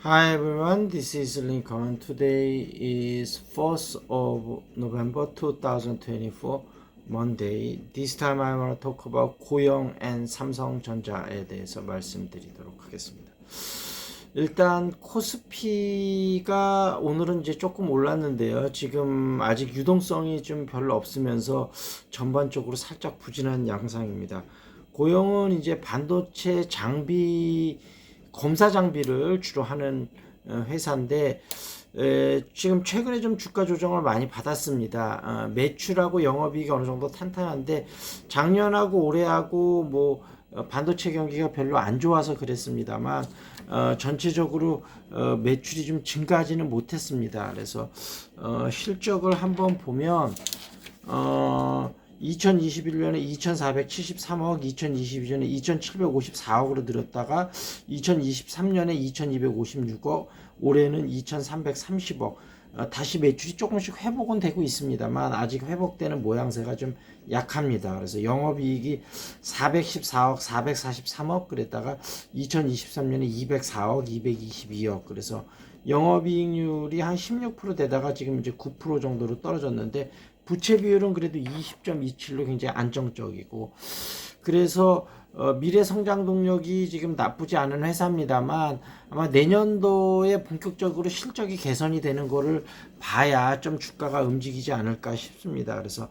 Hi everyone, this is Lincoln. Today is 4th of November 2024, Monday. This time I want to talk about 고영 and 삼성전자에 대해서 말씀드리도록 하겠습니다. 일단 코스피가 오늘은 이제 조금 올랐는데요. 지금 아직 유동성이 좀 별로 없으면서 전반적으로 살짝 부진한 양상입니다. 고영은 이제 반도체 장비 검사 장비를 주로 하는 회사인데 지금 최근에 좀 주가 조정을 많이 받았습니다. 매출하고 영업이익이 어느 정도 탄탄한데 작년하고 올해하고 뭐 반도체 경기가 별로 안 좋아서 그랬습니다만 전체적으로 매출이 좀 증가하지는 못했습니다. 그래서 실적을 한번 보면 2021년에 2473억, 2022년에 2754억으로 늘었다가 2023년에 2256억, 올해는 2330억. 다시 매출이 조금씩 회복은 되고 있습니다만 아직 회복되는 모양새가 좀 약합니다. 그래서 영업이익이 414억, 443억 그랬다가 2023년에 204억, 222억. 그래서 영업이익률이 한 16% 되다가 지금 이제 9% 정도로 떨어졌는데 부채 비율은 그래도 20.27로 굉장히 안정적이고, 그래서 미래 성장 동력이 지금 나쁘지 않은 회사입니다만 아마 내년도에 본격적으로 실적이 개선이 되는 거를 봐야 좀 주가가 움직이지 않을까 싶습니다. 그래서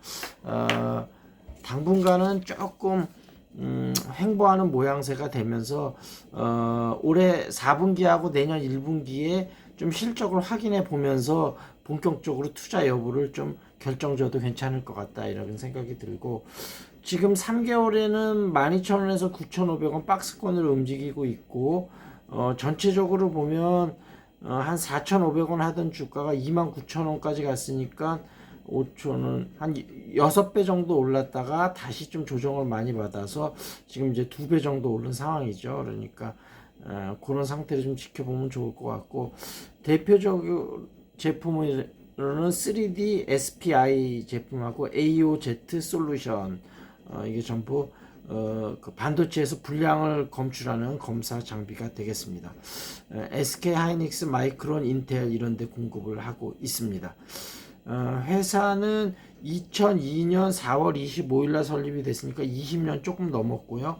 당분간은 조금 횡보하는 모양새가 되면서 올해 4분기하고 내년 1분기에 좀 실적을 확인해 보면서 본격적으로 투자 여부를 좀 결정줘도 괜찮을 것 같다 이런 생각이 들고, 지금 3개월에는 12,000원에서 9,500원 박스권으로 움직이고 있고, 전체적으로 보면 한 4,500원 하던 주가가 29,000원까지 갔으니까 5,000원 한 6배 정도 올랐다가 다시 좀 조정을 많이 받아서 지금 이제 2배 정도 오른 상황이죠. 그러니까 그런 상태를 좀 지켜보면 좋을 것 같고, 대표적인 제품으로는 3D SPI 제품하고 AOZ 솔루션, 이게 전부 그 반도체에서 불량을 검출하는 검사 장비가 되겠습니다. SK 하이닉스, 마이크론, 인텔 이런 데 공급을 하고 있습니다. 회사는 2002년 4월 25일 날 설립이 됐으니까 20년 조금 넘었고요.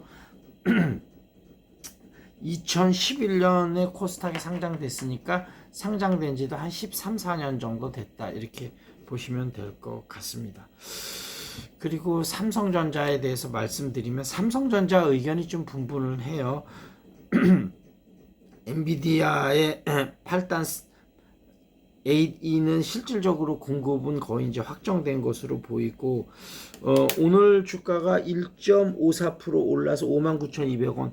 2011년에 코스닥에 상장됐으니까 상장된 지도 한 13, 14년 정도 됐다 이렇게 보시면 될 것 같습니다. 그리고 삼성전자에 대해서 말씀드리면 삼성전자 의견이 좀 분분을 해요. 엔비디아의 8단 8E는 실질적으로 공급은 거의 이제 확정된 것으로 보이고, 오늘 주가가 1.54% 올라서 59,200원,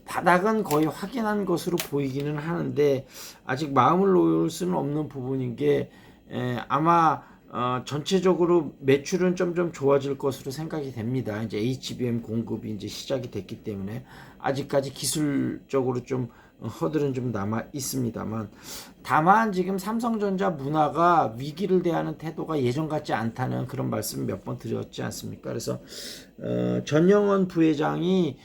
바닥은 거의 확인한 것으로 보이기는 하는데 아직 마음을 놓을 수는 없는 부분인 게 아마 전체적으로 매출은 좀 좋아질 것으로 생각이 됩니다. 이제 HBM 공급이 이제 시작이 됐기 때문에 아직까지 기술적으로 좀 허들은 좀 남아 있습니다만, 다만 지금 삼성전자 문화가 위기를 대하는 태도가 예전 같지 않다는 그런 말씀 몇 번 드렸지 않습니까? 그래서 전영원 부회장이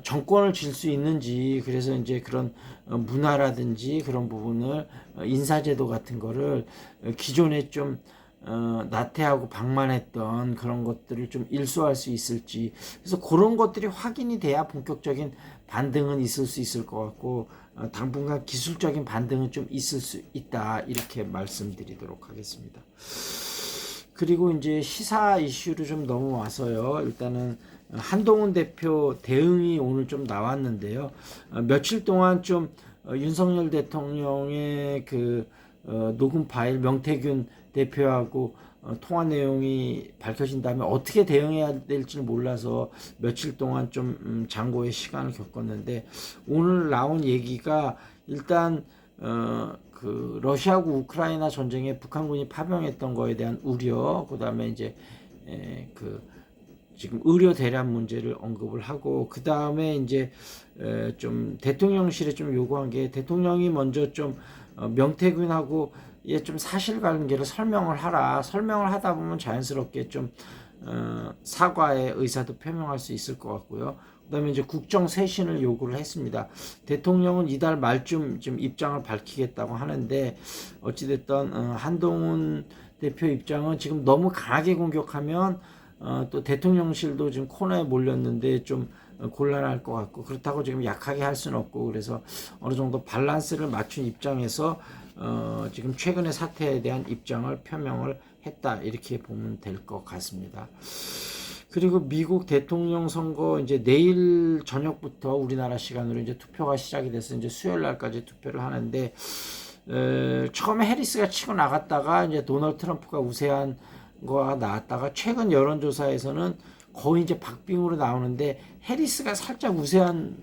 정권을 질 수 있는지, 그래서 이제 그런 문화라든지 그런 부분을 인사제도 같은 거를 기존에 좀 나태하고 방만했던 그런 것들을 좀 일소할 수 있을지, 그래서 그런 것들이 확인이 돼야 본격적인 반등은 있을 수 있을 것 같고, 당분간 기술적인 반등은 좀 있을 수 있다 이렇게 말씀드리도록 하겠습니다. 그리고 이제 시사 이슈로 좀 넘어와서요. 일단은 한동훈 대표 대응이 오늘 좀 나왔는데요. 며칠 동안 좀 윤석열 대통령의 그 녹음 파일 명태균 대표하고 통화 내용이 밝혀진 다음에 어떻게 대응해야 될지는 몰라서 며칠 동안 좀 장고의 시간을 겪었는데, 오늘 나온 얘기가 일단 그 러시아하고 우크라이나 전쟁에 북한군이 파병했던 거에 대한 우려, 그다음에 이제 그 지금 의료 대란 문제를 언급을 하고, 그 다음에 이제 좀 대통령실에 좀 요구한 게, 대통령이 먼저 좀 명태균하고 좀 사실관계를 설명을 하라. 설명을 하다 보면 자연스럽게 좀 사과의 의사도 표명할 수 있을 것 같고요. 그다음에 이제 국정 쇄신을 요구를 했습니다. 대통령은 이달 말쯤 좀 입장을 밝히겠다고 하는데 어찌됐든 한동훈 대표 입장은 지금 너무 강하게 공격하면 또 대통령실도 지금 코너에 몰렸는데 좀 곤란할 것 같고, 그렇다고 지금 약하게 할 수는 없고, 그래서 어느 정도 밸런스를 맞춘 입장에서 지금 최근의 사태에 대한 입장을 표명을 했다, 이렇게 보면 될 것 같습니다. 그리고 미국 대통령 선거 이제 내일 저녁부터 우리나라 시간으로 이제 투표가 시작이 돼서 이제 수요일 날까지 투표를 하는데, 처음에 해리스가 치고 나갔다가 이제 도널드 트럼프가 우세한 거가 나왔다가 최근 여론조사에서는 거의 이제 박빙으로 나오는데 해리스가 살짝 우세한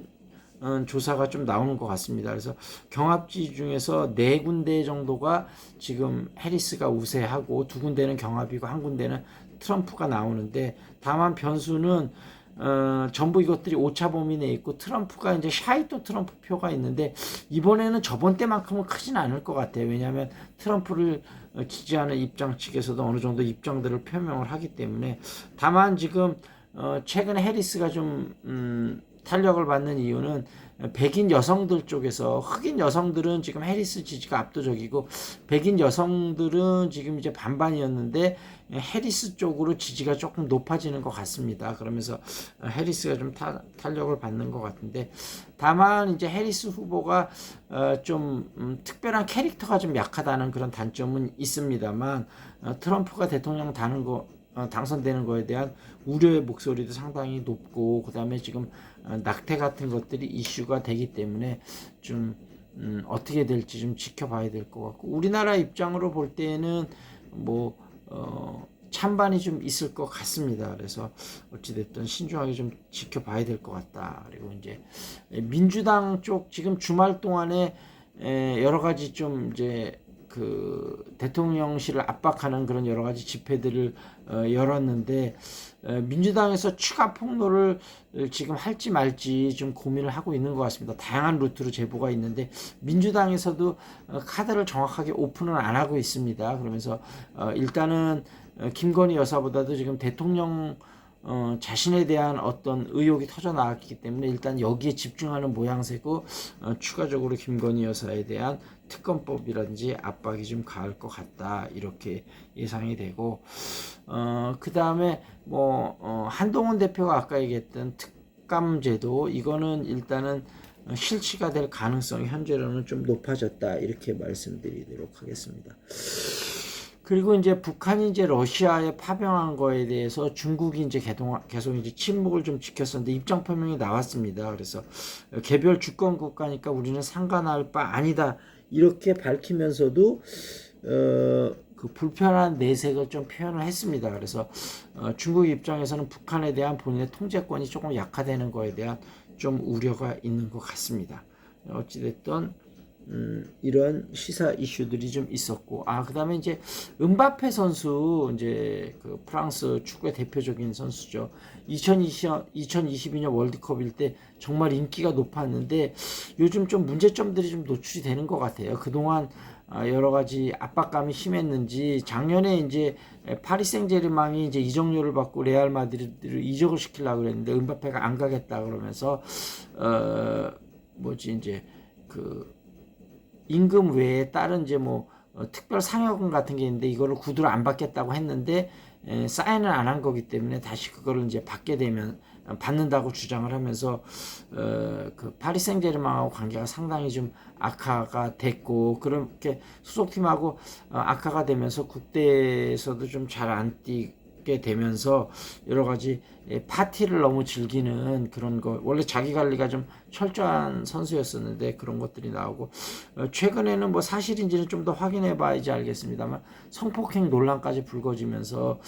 조사가 좀 나오는 것 같습니다. 그래서 경합지 중에서 4군데 정도가 지금 해리스가 우세하고 2군데는 경합이고 1군데는 트럼프가 나오는데, 다만 변수는 전부 이것들이 오차 범위 내에 있고 트럼프가 이제 샤이또 트럼프 표가 있는데 이번에는 저번 때만큼은 크진 않을 것 같아요. 왜냐하면 트럼프를 지지하는 입장 측에서도 어느 정도 입장들을 표명을 하기 때문에. 다만 지금 최근에 해리스가 좀 탄력을 받는 이유는 백인 여성들 쪽에서, 흑인 여성들은 지금 해리스 지지가 압도적이고 백인 여성들은 지금 이제 반반이었는데 해리스 쪽으로 지지가 조금 높아지는 것 같습니다. 그러면서 해리스가 좀 탄력을 받는 것 같은데, 다만 이제 해리스 후보가 좀 특별한 캐릭터가 좀 약하다는 그런 단점은 있습니다만, 트럼프가 대통령 당선되는 거에 대한 우려의 목소리도 상당히 높고, 그 다음에 지금 낙태 같은 것들이 이슈가 되기 때문에 좀 어떻게 될지 좀 지켜봐야 될 것 같고, 우리나라 입장으로 볼 때는 뭐 찬반이 좀 있을 것 같습니다. 그래서 어찌됐든 신중하게 좀 지켜봐야 될 것 같다. 그리고 이제 민주당 쪽 지금 주말 동안에 여러 가지 좀 이제 그 대통령실을 압박하는 그런 여러 가지 집회들을 열었는데, 민주당에서 추가 폭로를 지금 할지 말지 좀 고민을 하고 있는 것 같습니다. 다양한 루트로 제보가 있는데 민주당에서도 카드를 정확하게 오픈을 안 하고 있습니다. 그러면서 일단은 김건희 여사보다도 지금 대통령 자신에 대한 어떤 의혹이 터져 나왔기 때문에 일단 여기에 집중하는 모양새고, 추가적으로 김건희 여사에 대한 특검법이라든지 압박이 좀 가할 것 같다, 이렇게 예상이 되고, 그 다음에 뭐 한동훈 대표가 아까 얘기했던 특감제도, 이거는 일단은 실시가 될 가능성이 현재로는 좀 높아졌다, 이렇게 말씀드리도록 하겠습니다. 그리고 이제 북한이 이제 러시아에 파병한 거에 대해서 중국이 이제 계속 이제 침묵을 좀 지켰었는데 입장 표명이 나왔습니다. 그래서 개별 주권 국가니까 우리는 상관할 바 아니다, 이렇게 밝히면서도 그 불편한 내색을 좀 표현을 했습니다. 그래서 중국 입장에서는 북한에 대한 본인의 통제권이 조금 약화되는 거에 대한 좀 우려가 있는 것 같습니다. 어찌됐든 이런 시사 이슈들이 좀 있었고, 그 다음에 이제 은바페 선수, 이제 그 프랑스 축구의 대표적인 선수죠. 2022년 월드컵일 때 정말 인기가 높았는데 요즘 좀 문제점들이 좀 노출이 되는 것 같아요. 그동안 여러 가지 압박감이 심했는지 작년에 이제 파리 생제르맹이 이제 이적료를 받고 레알 마드리드를 이적을 시키려고 그랬는데 은바페가 안 가겠다 그러면서 이제 그 임금 외에 다른 이제 뭐 특별 상여금 같은 게 있는데 이거를 구두로 안 받겠다고 했는데 사인을 안 한 거기 때문에 다시 그거를 이제 받게 되면 받는다고 주장을 하면서 그 파리 생제르맹하고 관계가 상당히 좀 악화가 됐고, 그렇게 소속팀하고 악화가 되면서 국대에서도 좀 잘 안 뛰게 되면서 여러 가지 파티를 너무 즐기는 그런 거, 원래 자기 관리가 좀 철저한 선수였었는데 그런 것들이 나오고, 최근에는 뭐 사실인지는 좀 더 확인해 봐야지 알겠습니다만 성폭행 논란까지 불거지면서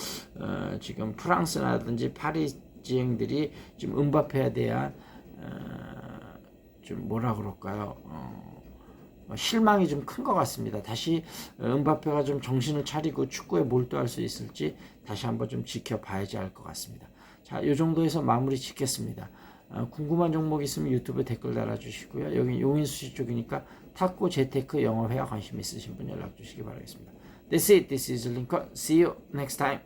지금 프랑스라든지 파리 지행들이 지금 은바페에 대한 좀 뭐라 그럴까요? 실망이 좀 큰 것 같습니다. 다시 은바페가 좀 정신을 차리고 축구에 몰두할 수 있을지 다시 한번 좀 지켜봐야지 할 것 같습니다. 자, 이 정도에서 마무리 짓겠습니다. 궁금한 종목 있으면 유튜브에 댓글 달아주시고요. 여기 용인수시 쪽이니까 탁구, 재테크, 영어회화 관심 있으신 분 연락 주시기 바라겠습니다. That's it. This is Lincoln. See you next time.